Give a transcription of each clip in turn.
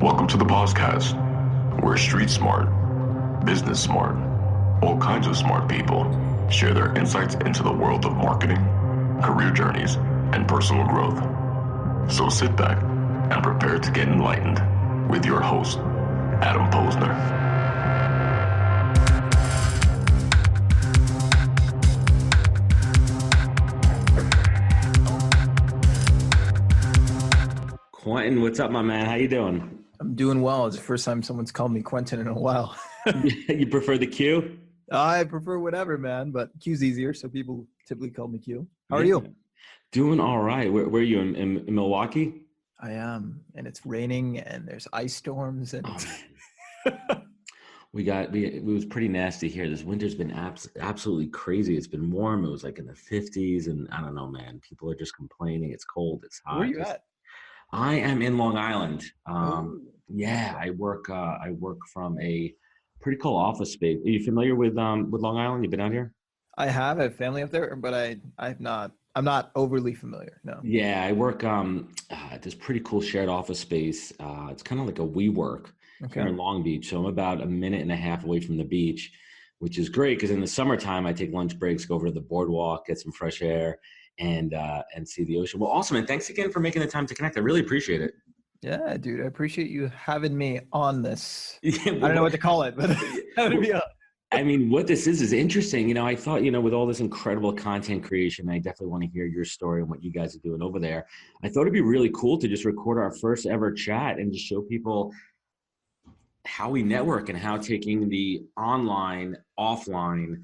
Welcome to the POZcast, where street smart, business smart, all kinds of smart people share their insights into the world of marketing, career journeys, and personal growth. So sit back and prepare to get enlightened with your host, Adam Posner. Quentin, what's up, my man? How you doing? I'm doing well. It's the first time someone's called me Quentin in a while. You prefer the Q? I prefer whatever, man, but Q's easier, so people typically call me Q. How are you? Doing all right. Where are you, in Milwaukee? I am, and it's raining, and there's ice storms, and it was pretty nasty here. This winter's been absolutely crazy. It's been warm. It was like in the 50s, and I don't know, man. People are just complaining. It's cold. It's hot. Where are you at? I am in Long Island. Yeah, I work from a pretty cool office space. Are you familiar with Long Island? You've been out here? I have a family up there, but I'm not overly familiar. No. Yeah, I work at this pretty cool shared office space. It's kind of like a WeWork here in Long Beach. So I'm about a minute and a half away from the beach, which is great because in the summertime I take lunch breaks, go over to the boardwalk, get some fresh air, and see the ocean. Well, awesome, and thanks again for making the time to connect. I really appreciate it. Yeah, dude, I appreciate you having me on this. Yeah, I don't know what to call it, but having me on. I mean, what this is interesting. I thought, with all this incredible content creation, I definitely want to hear your story and what you guys are doing over there. I thought it'd be really cool to just record our first ever chat and just show people how we network and how taking the online, offline,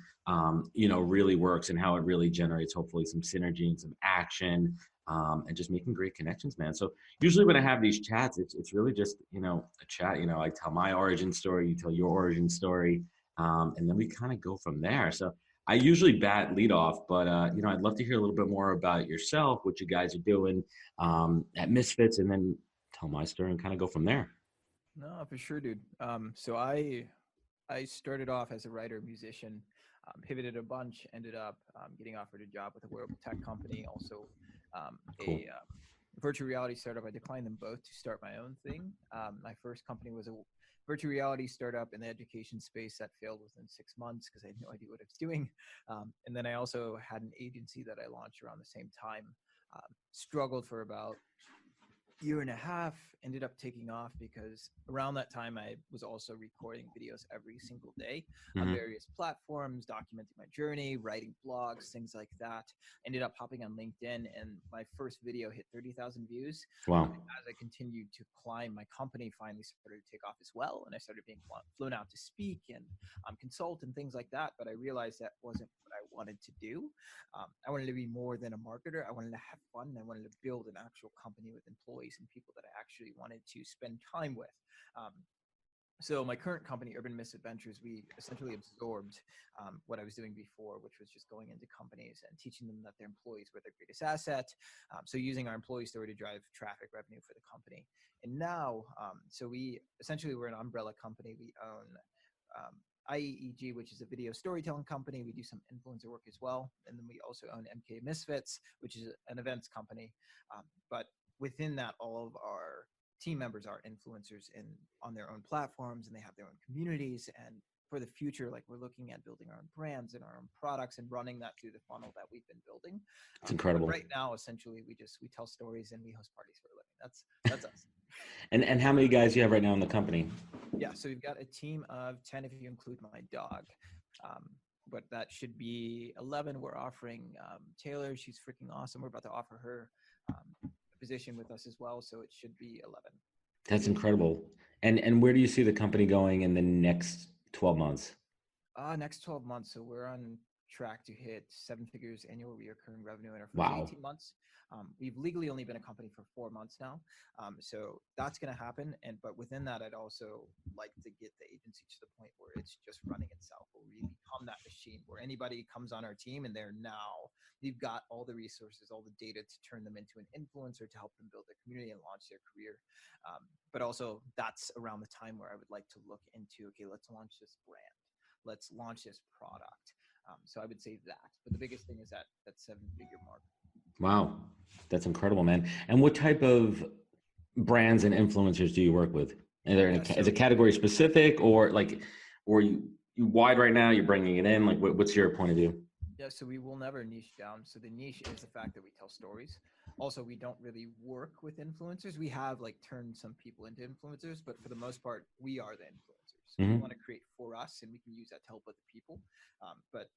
really works and how it really generates hopefully some synergy and some action, and just making great connections, man. So usually when I have these chats, it's really just, a chat. I tell my origin story, you tell your origin story, and then we kind of go from there. So I usually lead off, but I'd love to hear a little bit more about yourself, what you guys are doing at Misfits, and then tell my story and kind of go from there. No, for sure, dude. So I started off as a writer, musician, pivoted a bunch, ended up getting offered a job with a wearable tech company, also Cool. a virtual reality startup. I declined them both to start my own thing. My first company was a virtual reality startup in the education space that failed within 6 months because I had no idea what I was doing. And then I also had an agency that I launched around the same time. Struggled for about a year and a half, ended up taking off because around that time I was also recording videos every single day on various platforms, documenting my journey, writing blogs, things like that. Ended up hopping on LinkedIn, and my first video hit 30,000 views. Wow. As I continued to climb, my company finally started to take off as well, and I started being flown out to speak and consult and things like that. But I realized that wasn't what I wanted to do. I wanted to be more than a marketer. I wanted to have fun, and I wanted to build an actual company with employees and people that I actually wanted to spend time with. So my current company, Urban Misadventures, we essentially absorbed what I was doing before, which was just going into companies and teaching them that their employees were their greatest asset. So using our employee story to drive traffic revenue for the company. And now, we're an umbrella company. We own IEEG, which is a video storytelling company. We do some influencer work as well. And then we also own MK Misfits, which is an events company. But within that, all of our team members are influencers on their own platforms, and they have their own communities. And for the future, we're looking at building our own brands and our own products and running that through the funnel that we've been building. It's incredible. Right now, essentially, we tell stories and we host parties for a living. That's us. And how many guys do you have right now in the company? Yeah, so we've got a team of 10 if you include my dog. But that should be 11. We're offering Taylor. She's freaking awesome. We're about to offer her position with us as well, so it should be 11. That's incredible. And where do you see the company going in the next 12 months? Next 12 months, so we're on track to hit 7 figures annual recurring revenue in our first 18 months. We've legally only been a company for 4 months now, so that's going to happen. But within that, I'd also like to get the agency to the point where it's just running itself, where we become that machine where anybody comes on our team and we've got all the resources, all the data to turn them into an influencer to help them build their community and launch their career. But also that's around the time where I would like to look into, okay, let's launch this brand. Let's launch this product. So I would say that. But the biggest thing is that 7-figure mark. Wow. That's incredible, man. And what type of brands and influencers do you work with? Is it category specific or you wide right now? You're bringing it in. Like, what's your point of view? Yeah, so we will never niche down. So the niche is the fact that we tell stories. Also, we don't really work with influencers. We have like turned some people into influencers, but for the most part, we are the influencers. We want to create for us, and we can use that to help other people. But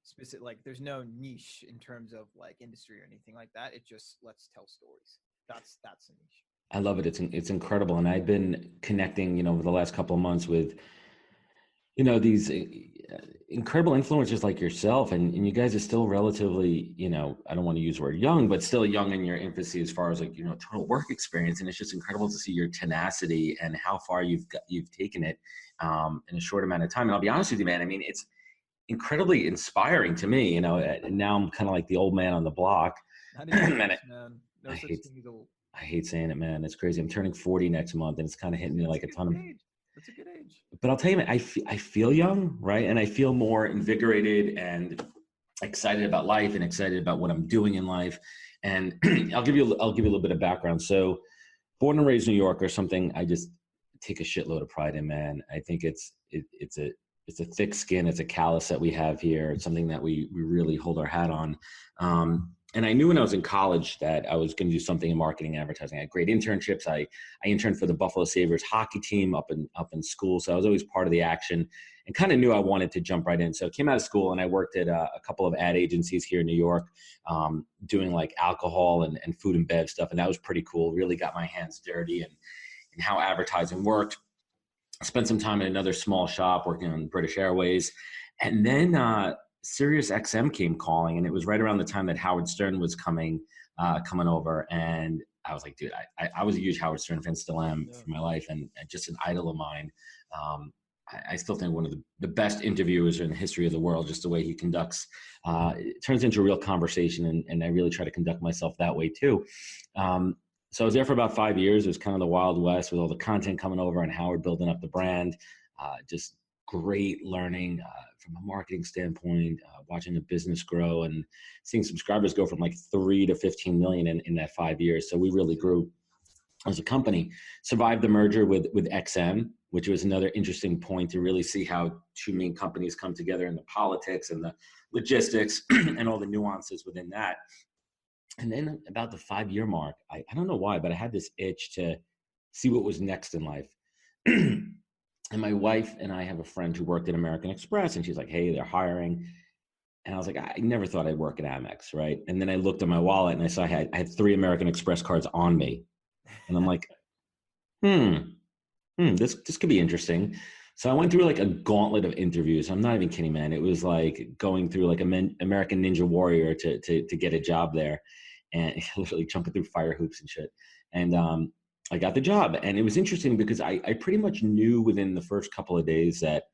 specific, like, there's no niche in terms of like industry or anything like that. It just let's tell stories. That's a niche. I love it. It's incredible, and I've been connecting, over the last couple of months with these incredible influencers like yourself, and you guys are still relatively, I don't want to use the word young, but still young in your infancy as far as like, total work experience. And it's just incredible to see your tenacity and how far you've taken it in a short amount of time. And I'll be honest with you, man, I mean, it's incredibly inspiring to me, and now I'm kind of like the old man on the block. Man. No I such hate, thing as old. I hate saying it, man. It's crazy. I'm turning 40 next month, and it's kind of hitting me like a ton of. That's a good age. But I'll tell you, man, I feel young, right? And I feel more invigorated and excited about life and excited about what I'm doing in life. And I'll give you a little bit of background. So, born and raised in New York, or something I just take a shitload of pride in, man. I think it's a thick skin. It's a callus that we have here. It's something that we really hold our hat on. And I knew when I was in college that I was going to do something in marketing and advertising. I had great internships. I interned for the Buffalo Sabres hockey team up in school. So I was always part of the action and kind of knew I wanted to jump right in. So I came out of school and I worked at a couple of ad agencies here in New York, doing like alcohol and food and bev stuff. And that was pretty cool. Really got my hands dirty and how advertising worked. I spent some time in another small shop working on British Airways. And then Sirius XM came calling, and it was right around the time that Howard Stern was coming over. And I was like, dude, I was a huge Howard Stern fan, still am for my life, and just an idol of mine. I still think one of the best interviewers in the history of the world, just the way he conducts, it turns into a real conversation. And I really try to conduct myself that way too. So I was there for about 5 years. It was kind of the Wild West with all the content coming over and Howard building up the brand. Just great learning from a marketing standpoint, watching the business grow and seeing subscribers go from like 3 to 15 million in that 5 years. So we really grew as a company. Survived the merger with XM, which was another interesting point to really see how two main companies come together in the politics and the logistics and all the nuances within that. And then about the 5-year mark, I don't know why, but I had this itch to see what was next in life. And my wife and I have a friend who worked at American Express, and she's like, hey, they're hiring. And I was like, I never thought I'd work at Amex, right? And then I looked at my wallet and I saw I had 3 American Express cards on me. And I'm like, this could be interesting. So I went through like a gauntlet of interviews. I'm not even kidding, man. It was like going through like American Ninja Warrior to get a job there, and literally jumping through fire hoops and shit. And I got the job, and it was interesting because I pretty much knew within the first couple of days that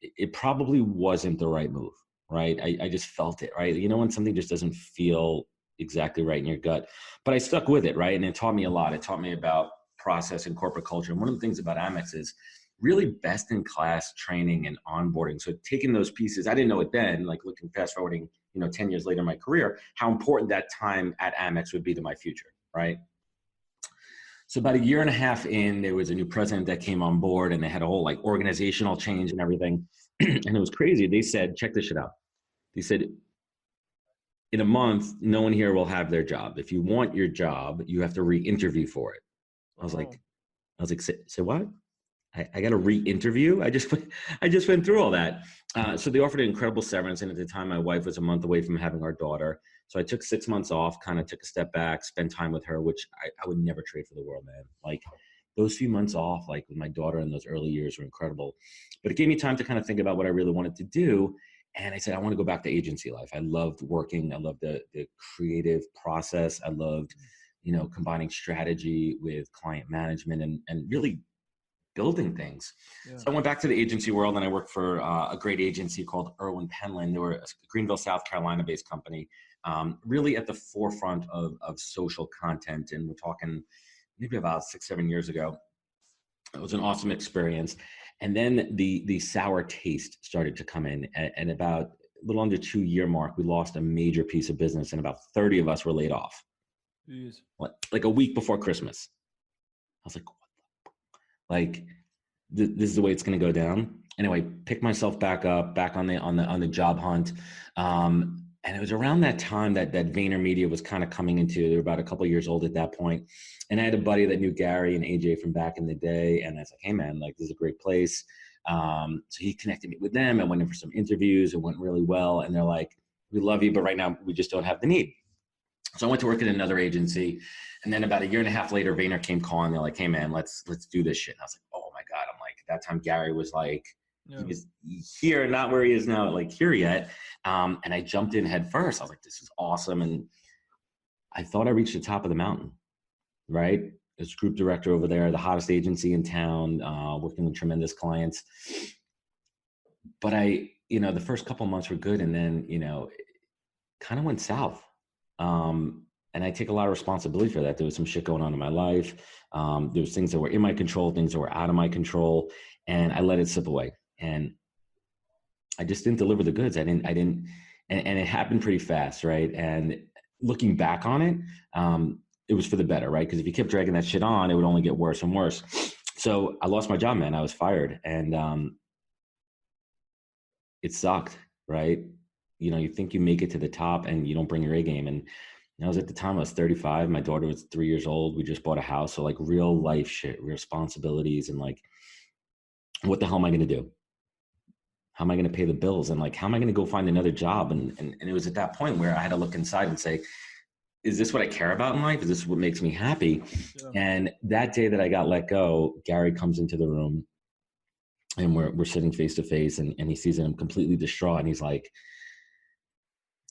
it probably wasn't the right move, right? I just felt it, right? When something just doesn't feel exactly right in your gut, but I stuck with it, right? And it taught me a lot. It taught me about process and corporate culture. And one of the things about Amex is really best in class training and onboarding. So taking those pieces, I didn't know it then, like looking fast forwarding, 10 years later in my career, how important that time at Amex would be to my future, right? So about 1.5 years in, there was a new president that came on board, and they had a whole like organizational change and everything. And it was crazy. They said, check this shit out. They said, in a month, no one here will have their job. If you want your job, you have to re-interview for it. I was like, say what? I got to re-interview? I just went through all that. So they offered an incredible severance. And at the time, my wife was a month away from having our daughter. So I took 6 months off, kind of took a step back, spent time with her, which I would never trade for the world, man. Like those few months off, like with my daughter in those early years were incredible. But it gave me time to kind of think about what I really wanted to do. And I said, I want to go back to agency life. I loved working. I loved the creative process. I loved, combining strategy with client management and really building things. Yeah. So I went back to the agency world, and I worked for a great agency called Irwin Penland. They were a Greenville, South Carolina based company, really at the forefront of social content. And we're talking maybe about 6-7 years ago. It was an awesome experience. And then the sour taste started to come in. And about a little under 2-year mark, we lost a major piece of business, and about 30 of us were laid off. Jeez. Like a week before Christmas. I was like, what the? Like this is the way it's going to go down. Anyway, picked myself back up, back on the job hunt. And it was around that time that VaynerMedia was kind of coming into. They were about a couple of years old at that point. And I had a buddy that knew Gary and AJ from back in the day. And I was like, hey man, like this is a great place. So he connected me with them. I went in for some interviews. It went really well. And they're like, we love you, but right now we just don't have the need. So I went to work at another agency. And then about a year and a half later, Vayner came calling. They're like, hey man, let's do this shit. And I was like, oh my God. I'm like, at that time Gary was like, he was here, not where he is now, like here yet. And I jumped in head first. I was like, this is awesome. And I thought I reached the top of the mountain, right? As group director over there, the hottest agency in town, working with tremendous clients. But the first couple of months were good. And then, it kind of went south. And I take a lot of responsibility for that. There was some shit going on in my life. There was things that were in my control, things that were out of my control. And I let it slip away. And I just didn't deliver the goods. I didn't, and it happened pretty fast, right? And looking back on it, it was for the better, right? Because if you kept dragging that shit on, it would only get worse and worse. So I lost my job, man. I was fired, and it sucked, right? You think you make it to the top, and you don't bring your A game. And I was at the time I was 35. My daughter was 3 years old. We just bought a house, so like real life shit, responsibilities, and like, what the hell am I going to do? How am I going to pay the bills? And like, how am I going to go find another job? And it was at that point where I had to look inside and say, is this what I care about in life? Is this what makes me happy? Yeah. And that day that I got let go, Gary comes into the room and we're sitting face to face, and he sees that I'm completely distraught. And he's like,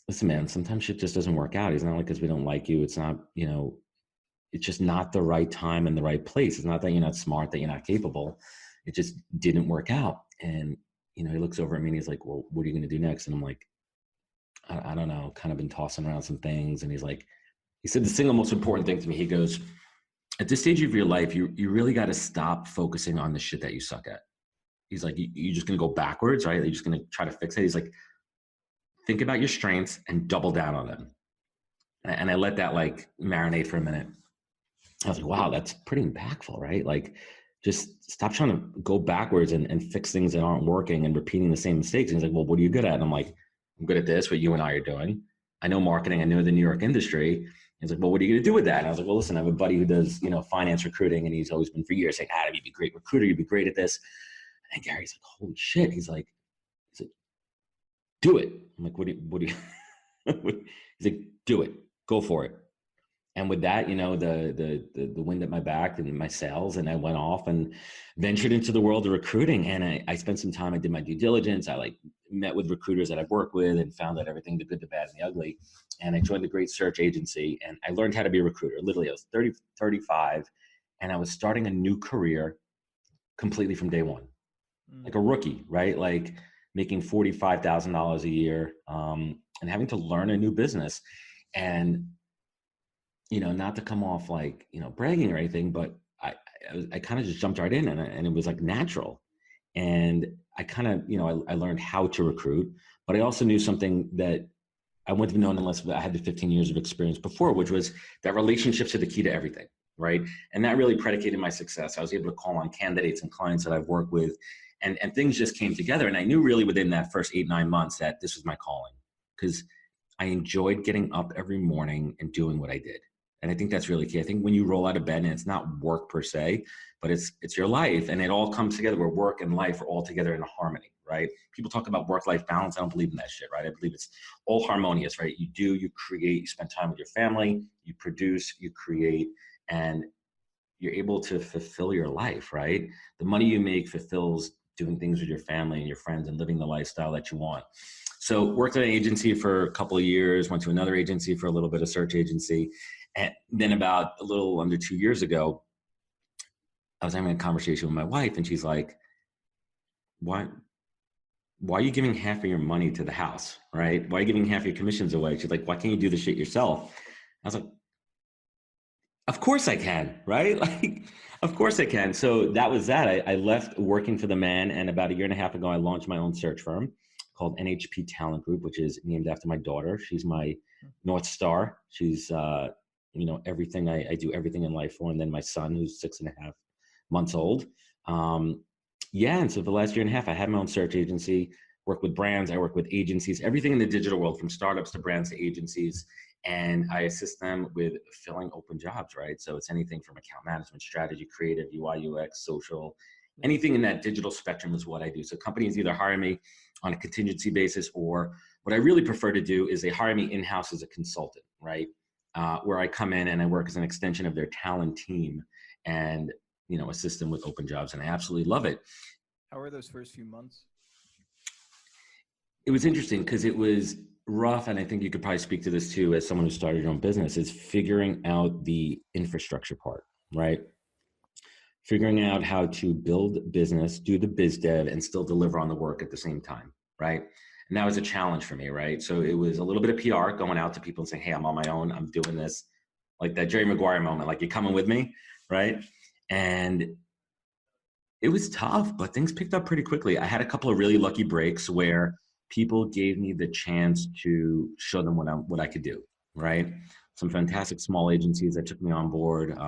listen, man, sometimes shit just doesn't work out. It's not like because we don't like you. It's not, it's just not the right time and the right place. It's not that you're not smart, that you're not capable. It just didn't work out. And he looks over at me and he's like, well, what are you going to do next? And I'm like, I don't know, kind of been tossing around some things. And he said the single most important thing to me. He goes, at this stage of your life, you really got to stop focusing on the shit that you suck at. He's like, you're just going to go backwards, right? You're just going to try to fix it. He's like, think about your strengths and double down on them. And I let that like marinate for a minute. I was like, wow, that's pretty impactful, right? Like, just stop trying to go backwards and fix things that aren't working and repeating the same mistakes. And he's like, well, what are you good at? And I'm like, I'm good at this, what you and I are doing. I know marketing. I know the New York industry. He's like, well, what are you going to do with that? And I was like, well, listen, I have a buddy who does, finance recruiting. And he's always been for years saying, Adam, you'd be a great recruiter. You'd be great at this. And Gary's like, holy shit. He's like, do it. I'm like, what do you, he's like, do it, go for it. And with that, the wind at my back and my sails, and I went off and ventured into the world of recruiting. And I spent some time, I did my due diligence. I like met with recruiters that I've worked with and found out everything, the good, the bad, and the ugly. And I joined the great search agency, and I learned how to be a recruiter. Literally, I was 35, and I was starting a new career completely from day one, like a rookie, right? Like making $45,000 a year, and having to learn a new business. And not to come off like, bragging or anything, but I kind of just jumped right in, and it was like natural. And I kind of, I learned how to recruit, but I also knew something that I wouldn't have known unless I had the 15 years of experience before, which was that relationships are the key to everything, right? And that really predicated my success. I was able to call on candidates and clients that I've worked with, and things just came together. And I knew really within that first 8-9 months that this was my calling, because I enjoyed getting up every morning and doing what I did. And I think that's really key. I think when you roll out of bed, and it's not work per se, but it's your life, and it all comes together where work and life are all together in harmony, right? People talk about work-life balance. I don't believe in that shit, right? I believe it's all harmonious, right? You create, you spend time with your family, you produce, you create, and you're able to fulfill your life, right? The money you make fulfills doing things with your family and your friends and living the lifestyle that you want. So worked at an agency for a couple of years, went to another agency for a little bit of search agency. And then about a little under 2 years ago, I was having a conversation with my wife, and she's like, why are you giving half of your money to the house, right? Why are you giving half your commissions away? She's like, why can't you do the shit yourself? I was like, of course I can, right? Like, of course I can. So that was that. I left working for the man, and about a year and a half ago, I launched my own search firm called NHP Talent Group, which is named after my daughter. She's my North Star. She's, everything I do everything in life for. And then my son, who's 6.5 months old. And so for the last year and a half, I had my own search agency, work with brands, I work with agencies, everything in the digital world, from startups to brands to agencies. And I assist them with filling open jobs, right? So it's anything from account management, strategy, creative, UI, UX, social, anything in that digital spectrum is what I do. So companies either hire me on a contingency basis, or what I really prefer to do is they hire me in-house as a consultant, right? Where I come in and I work as an extension of their talent team and, assist them with open jobs. And I absolutely love it. How were those first few months? It was interesting because it was rough. And I think you could probably speak to this too, as someone who started your own business, is figuring out the infrastructure part, right? Figuring out how to build business, do the biz dev, and still deliver on the work at the same time, right? And that was a challenge for me, right? So it was a little bit of PR, going out to people and saying, hey, I'm on my own, I'm doing this. Like that Jerry Maguire moment, like, you coming with me, right? And it was tough, but things picked up pretty quickly. I had a couple of really lucky breaks where people gave me the chance to show them what I could do, right? Some fantastic small agencies that took me on board,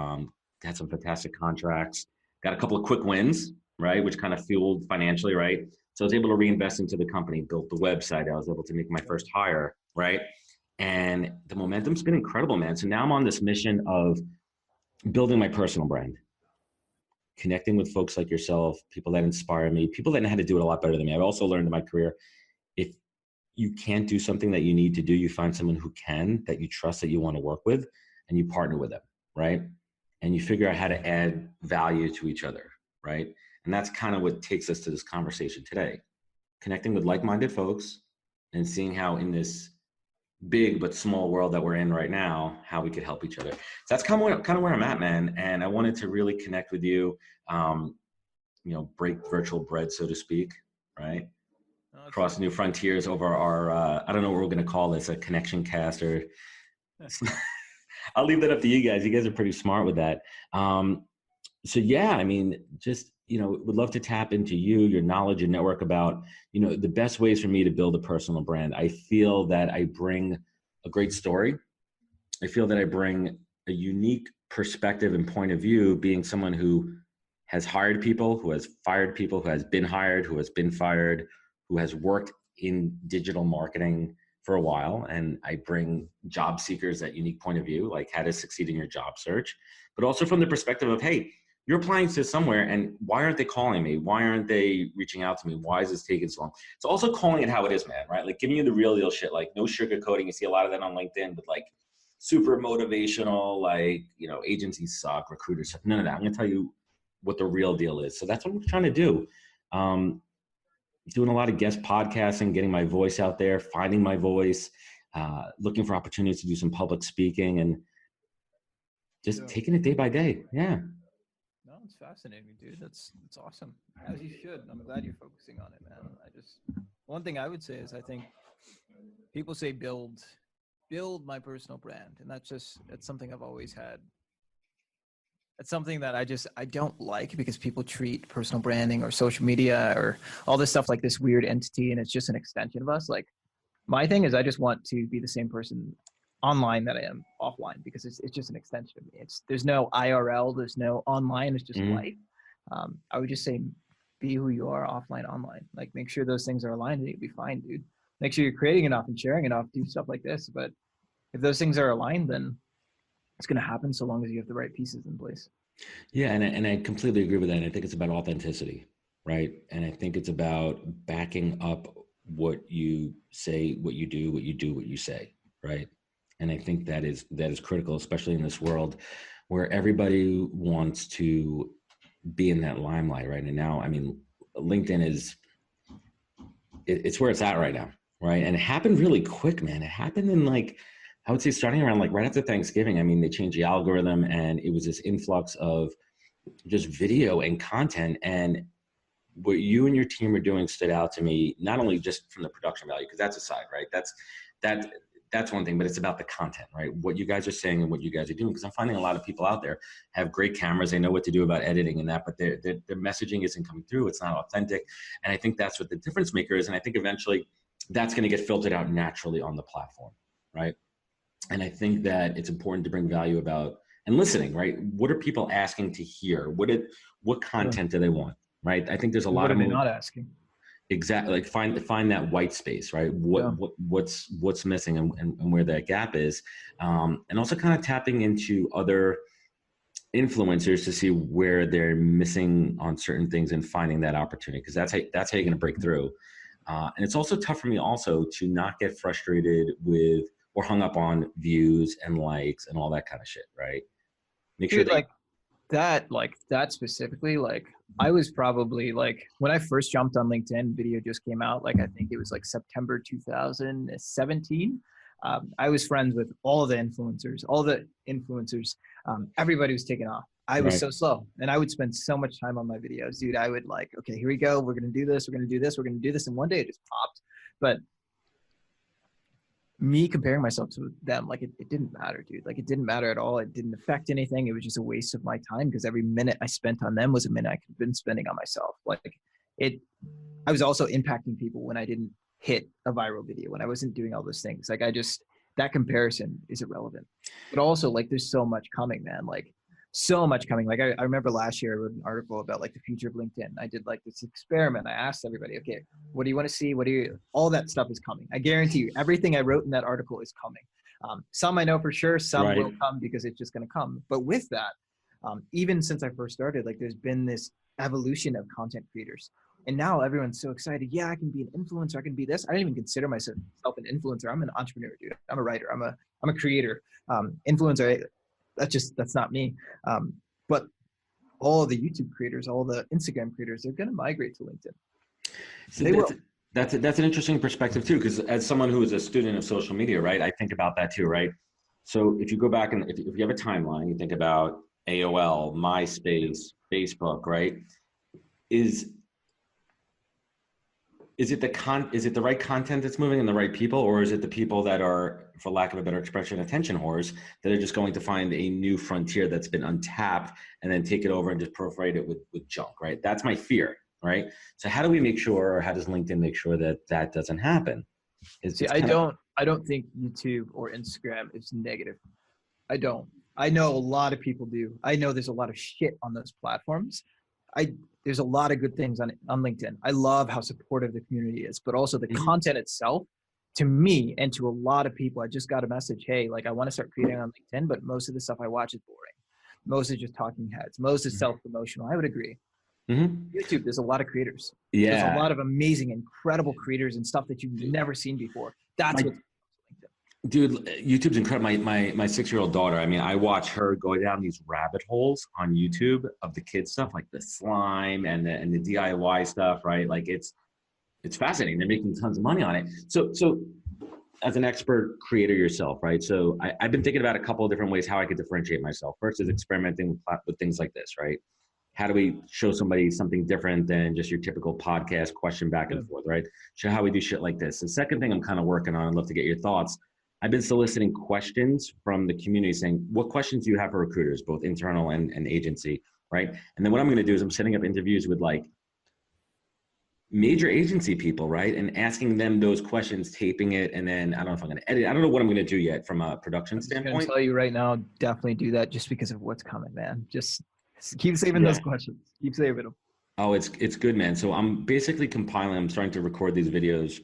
had some fantastic contracts, got a couple of quick wins, right? Which kind of fueled financially, right? So I was able to reinvest into the company, built the website. I was able to make my first hire, right? And the momentum's been incredible, man. So now I'm on this mission of building my personal brand, connecting with folks like yourself, people that inspire me, people that know how to do it a lot better than me. I've also learned in my career, if you can't do something that you need to do, you find someone who can, that you trust, that you want to work with, and you partner with them, right? And you figure out how to add value to each other, right? And that's kind of what takes us to this conversation today. Connecting with like-minded folks and seeing how in this big but small world that we're in right now, how we could help each other. So that's kind of where I'm at, man. And I wanted to really connect with you, break virtual bread, so to speak, right? Cross new frontiers over our, I don't know what we're going to call this, a connection cast, or I'll leave that up to you guys. You guys are pretty smart with that. So yeah, I mean, just, would love to tap into your knowledge and network about, the best ways for me to build a personal brand. I feel that I bring a great story. I feel that I bring a unique perspective and point of view, being someone who has hired people, who has fired people, who has been hired, who has been fired, who has worked in digital marketing for a while. And I bring job seekers that unique point of view, like how to succeed in your job search, but also from the perspective of, hey, you're applying to somewhere, and why aren't they calling me? Why aren't they reaching out to me? Why is this taking so long? So also calling it how it is, man, right? Like giving you the real deal shit, like no sugarcoating. You see a lot of that on LinkedIn, but like super motivational, like, agencies suck, recruiters suck. None of that. I'm gonna tell you what the real deal is. So that's what I'm trying to do. Doing a lot of guest podcasting, getting my voice out there, finding my voice, looking for opportunities to do some public speaking, and just taking it day by day. Yeah. No, it's fascinating, dude. That's awesome. As you should. I'm glad you're focusing on it, man. One thing I would say is, I think people say build my personal brand. And that's something I've always had. It's something that I don't like, because people treat personal branding or social media or all this stuff like this weird entity, and it's just an extension of us. Like, my thing is, I just want to be the same person online that I am offline, because it's just an extension of me. There's no IRL, there's no online, it's just life. I would just say, be who you are offline, online. Like, make sure those things are aligned and you'll be fine, dude. Make sure you're creating enough and sharing enough, do stuff like this. But if those things are aligned, then it's going to happen, so long as you have the right pieces in place. Yeah. And I completely agree with that. And I think it's about authenticity, right? And I think it's about backing up what you say, what you do, what you say, right? And I think that is critical, especially in this world where everybody wants to be in that limelight, right? And now, I mean, LinkedIn it's where it's at right now, right? And it happened really quick, man. It happened in I would say starting around right after Thanksgiving. I mean, they changed the algorithm, and it was this influx of just video and content. And what you and your team are doing stood out to me, not only just from the production value, because that's a side, right? That's one thing, but it's about the content, right? What you guys are saying and what you guys are doing. Because I'm finding a lot of people out there have great cameras. They know what to do about editing and that, but their messaging isn't coming through. It's not authentic. And I think that's what the difference maker is. And I think eventually that's going to get filtered out naturally on the platform, right? And I think that it's important to bring value about and listening, right? What are people asking to hear? What content do they want, right? I think there's a lot What of are they not asking? exactly, like find that white space, right? What's missing, and where that gap is, and also kind of tapping into other influencers to see where they're missing on certain things and finding that opportunity, because that's how you're going to break through. And it's also tough for me also to not get frustrated with or hung up on views and likes and all that kind of shit, right? Make Dude, sure like that specifically, like I was probably like when I first jumped on LinkedIn, video just came out. Like I think it was like September 2017. I was friends with all the influencers. Everybody was taking off. I was right. so slow, and I would spend so much time on my videos, dude. I would like, okay, here we go. We're gonna do this. We're gonna do this. We're gonna do this. And one day it just popped. But me comparing myself to them, like it didn't matter, dude. Like it didn't matter at all. It didn't affect anything. It was just a waste of my time because every minute I spent on them was a minute I could have been spending on myself. I was also impacting people when I didn't hit a viral video, when I wasn't doing all those things. Like that comparison is irrelevant. But also like there's so much coming, man. Like so much coming. Like I remember last year I wrote an article about like the future of LinkedIn. I did like this experiment. I asked everybody, okay, what do you want to see? All that stuff is coming. I guarantee you everything I wrote in that article is coming. Some I know for sure, some will come because it's just going to come. But with that, even since I first started, like there's been this evolution of content creators. And now everyone's so excited. Yeah, I can be an influencer. I can be this. I don't even consider myself an influencer. I'm an entrepreneur, dude. I'm a writer. I'm a creator. Influencer, that's not me. But all the YouTube creators, all the Instagram creators, they're going to migrate to LinkedIn. So they will. That's an interesting perspective too, because as someone who is a student of social media, right, I think about that too, right? So if you go back and if you have a timeline, you think about AOL, MySpace, Facebook, right? Is it the right content that's moving and the right people, or is it the people that are, for lack of a better expression, attention whores that are just going to find a new frontier that's been untapped and then take it over and just proliferate it with junk, right? That's my fear, right? So how do we make sure, or how does LinkedIn make sure that that doesn't happen? I don't think YouTube or Instagram is negative. I don't. I know a lot of people do. I know there's a lot of shit on those platforms. There's a lot of good things on LinkedIn. I love how supportive the community is, but also the content itself, to me and to a lot of people, I just got a message, hey, like I want to start creating on LinkedIn, but most of the stuff I watch is boring. Most is just talking heads. Most is self-promotional. I would agree. YouTube, there's a lot of creators. Yeah. There's a lot of amazing, incredible creators and stuff that you've never seen before. That's what's dude, YouTube's incredible. My 6-year-old daughter, I mean, I watch her go down these rabbit holes on YouTube of the kids stuff, like the slime and the DIY stuff, right? Like it's fascinating. They're making tons of money on it. So as an expert creator yourself, right? So I've been thinking about a couple of different ways how I could differentiate myself. First is experimenting with things like this, right? How do we show somebody something different than just your typical podcast question back and forth, right? Show how we do shit like this. The second thing I'm kind of working on, I'd love to get your thoughts. I've been soliciting questions from the community saying, what questions do you have for recruiters, both internal and agency, right? And then what I'm going to do is I'm setting up interviews with like major agency people, right? And asking them those questions, taping it, and then I don't know if I'm going to edit. I don't know what I'm going to do yet from a production standpoint. I'm going to tell you right now, definitely do that just because of what's coming, man. Just keep saving those questions. Keep saving them. Oh, it's good, man. So I'm basically compiling. I'm starting to record these videos.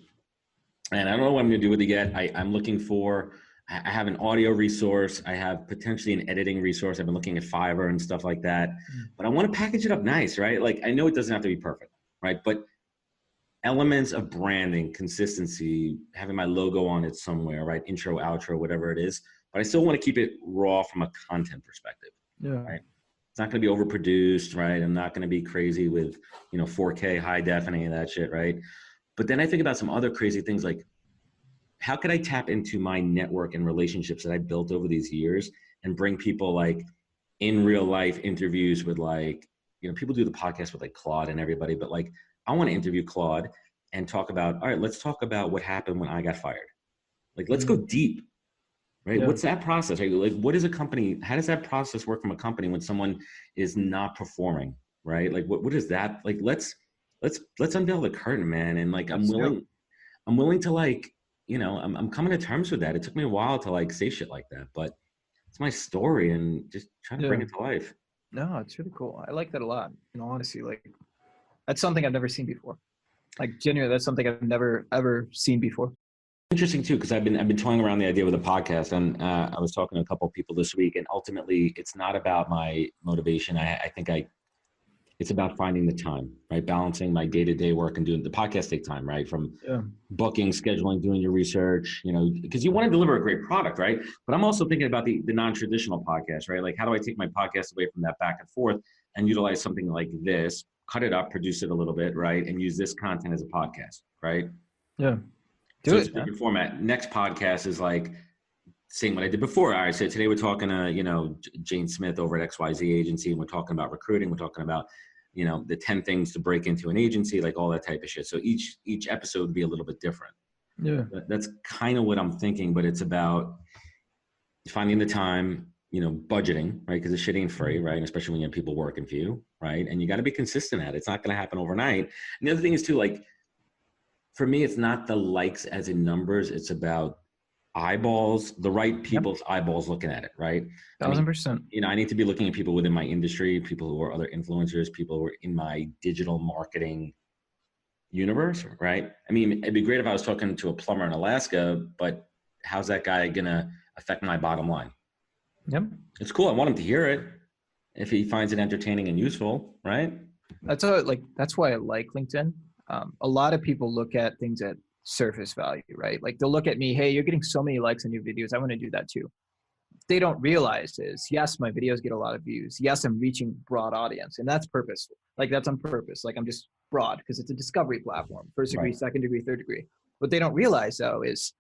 And I don't know what I'm going to do with it yet. I'm looking for, I have an audio resource. I have potentially an editing resource. I've been looking at Fiverr and stuff like that. But I want to package it up nice, right? Like I know it doesn't have to be perfect, right? But elements of branding, consistency, having my logo on it somewhere, right? Intro, outro, whatever it is. But I still want to keep it raw from a content perspective, right? It's not going to be overproduced, right? I'm not going to be crazy with, 4K, high def, any of that shit, right? But then I think about some other crazy things like, how could I tap into my network and relationships that I built over these years and bring people like in real life interviews with like, people do the podcast with like Claude and everybody, but like, I want to interview Claude and talk about, all right, let's talk about what happened when I got fired. Like, let's go deep, right? What's that process? Right? Like, what is a company? How does that process work from a company when someone is not performing, right? Like, what is that? Like, let's unveil the curtain, man. And like, I'm willing to like, I'm coming to terms with that. It took me a while to like say shit like that, but it's my story and just trying to bring it to life. No, it's really cool. I like that a lot. In all honesty, like that's something I've never seen before. Like genuinely, that's something I've never ever seen before. Interesting too, because I've been toying around the idea with a podcast, and I was talking to a couple of people this week, and ultimately, it's not about my motivation. I think it's about finding the time, right? Balancing my day-to-day work and doing the podcast take time, right? From booking, scheduling, doing your research, because you want to deliver a great product, right? But I'm also thinking about the non-traditional podcast, right? Like, how do I take my podcast away from that back and forth and utilize something like this, cut it up, produce it a little bit, right? And use this content as a podcast, right? Yeah. So it's a different format. Next podcast is like saying what I did before. All right, so today we're talking to, Jane Smith over at XYZ Agency, and we're talking about recruiting. We're talking about, the 10 things to break into an agency, like all that type of shit. So each episode would be a little bit different. Yeah. That's kind of what I'm thinking, but it's about finding the time, budgeting, right? Because the shit ain't free, right? And especially when you have people working for you, right? And you got to be consistent at it. It's not going to happen overnight. And the other thing is too, like, for me, it's not the likes as in numbers. It's about eyeballs, the right people's eyeballs looking at it, right? 1000%. I need to be looking at people within my industry, people who are other influencers, people who are in my digital marketing universe, right? I mean, it'd be great if I was talking to a plumber in Alaska, but how's that guy going to affect my bottom line? Yep. It's cool. I want him to hear it if he finds it entertaining and useful, right? That's why I like LinkedIn. A lot of people look at things at surface value, right? Like they'll look at me, hey, you're getting so many likes on your videos. I want to do that too. They don't realize is, yes, my videos get a lot of views. Yes, I'm reaching broad audience, and that's purposeful. Like that's on purpose. Like I'm just broad because it's a discovery platform, first degree, second degree, third degree. What they don't realize though is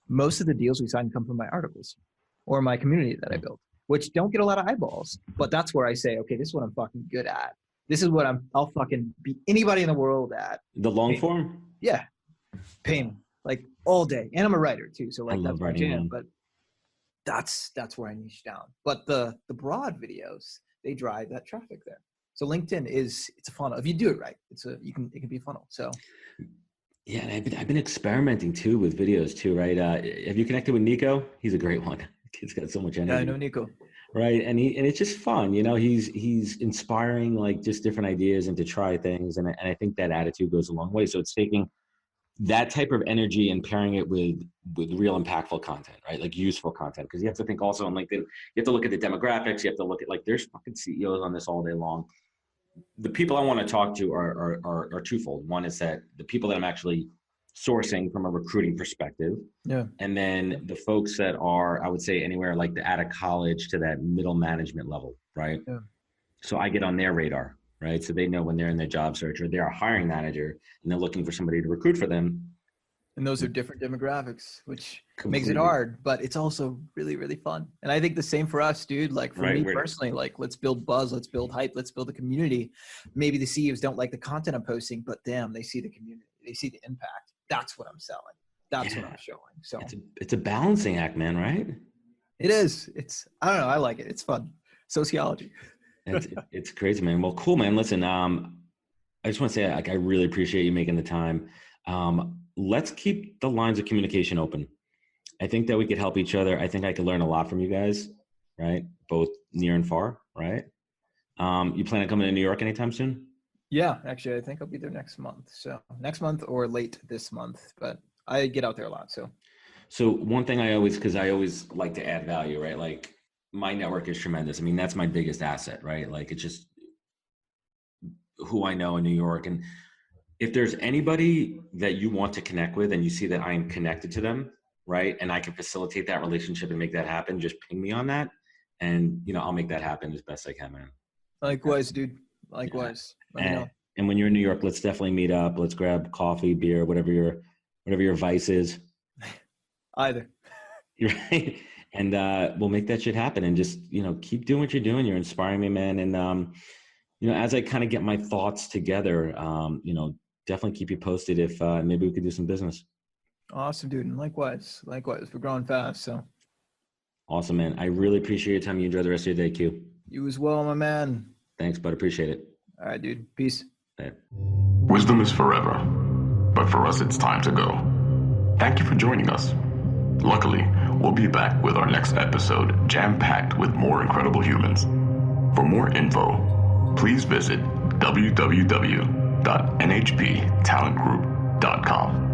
most of the deals we sign come from my articles or my community that I built, which don't get a lot of eyeballs. But that's where I say, okay, this is what I'm fucking good at. This is what I'll fucking beat anybody in the world at. The long form? Yeah. Pay me like all day. And I'm a writer too. So like that's my jam. But that's where I niche down. But the broad videos, they drive that traffic there. So LinkedIn it's a funnel. If you do it right, it can be a funnel. So yeah, and I've been experimenting too with videos too, right? Have you connected with Nico? He's a great one. Kid's got so much energy. Yeah, I know Nico. Right. And it's just fun. He's inspiring like just different ideas and to try things. And I think that attitude goes a long way. So it's taking that type of energy and pairing it with real impactful content, right? Like useful content. Because you have to think also on LinkedIn, you have to look at the demographics. You have to look at like there's fucking CEOs on this all day long. The people I want to talk to are twofold. One is that the people that I'm actually sourcing from a recruiting perspective. Yeah. And then the folks that are, I would say anywhere like out of college to that middle management level, right? Yeah. So I get on their radar, right? So they know when they're in their job search or they're a hiring manager and they're looking for somebody to recruit for them. And those are different demographics, which Completely. makes it hard, but it's also really, really fun. And I think the same for us, dude. Like for me personally, like let's build buzz, let's build hype, let's build a community. Maybe the CEOs don't like the content I'm posting, but damn, they see the community, they see the impact. That's what I'm selling. That's what I'm showing. So it's a balancing act, man, right? It is. I don't know. I like it. It's fun. Sociology. It's crazy, man. Well, cool, man. Listen, I just want to say, like, I really appreciate you making the time. Let's keep the lines of communication open. I think that we could help each other. I think I could learn a lot from you guys, right? Both near and far, right? You plan on coming to New York anytime soon? Yeah, actually, I think I'll be there next month. So next month or late this month, but I get out there a lot. So one thing because I always like to add value, right? Like my network is tremendous. I mean, that's my biggest asset, right? Like it's just who I know in New York. And if there's anybody that you want to connect with and you see that I am connected to them, right? And I can facilitate that relationship and make that happen, just ping me on that. And, I'll make that happen as best I can, man. Likewise, dude. Likewise. Yeah. And when you're in New York, let's definitely meet up. Let's grab coffee, beer, whatever your vice is. Either. Right. And we'll make that shit happen and just, keep doing what you're doing. You're inspiring me, man. And, as I kind of get my thoughts together, definitely keep you posted if maybe we could do some business. Awesome, dude. And likewise. We're growing fast. So awesome, man. I really appreciate your time. You enjoy the rest of your day, Q. You as well, my man. Thanks, bud. Appreciate it. All right, dude. Peace. Bye. Wisdom is forever, but for us, it's time to go. Thank you for joining us. Luckily, we'll be back with our next episode jam-packed with more incredible humans. For more info, please visit www.nhptalentgroup.com.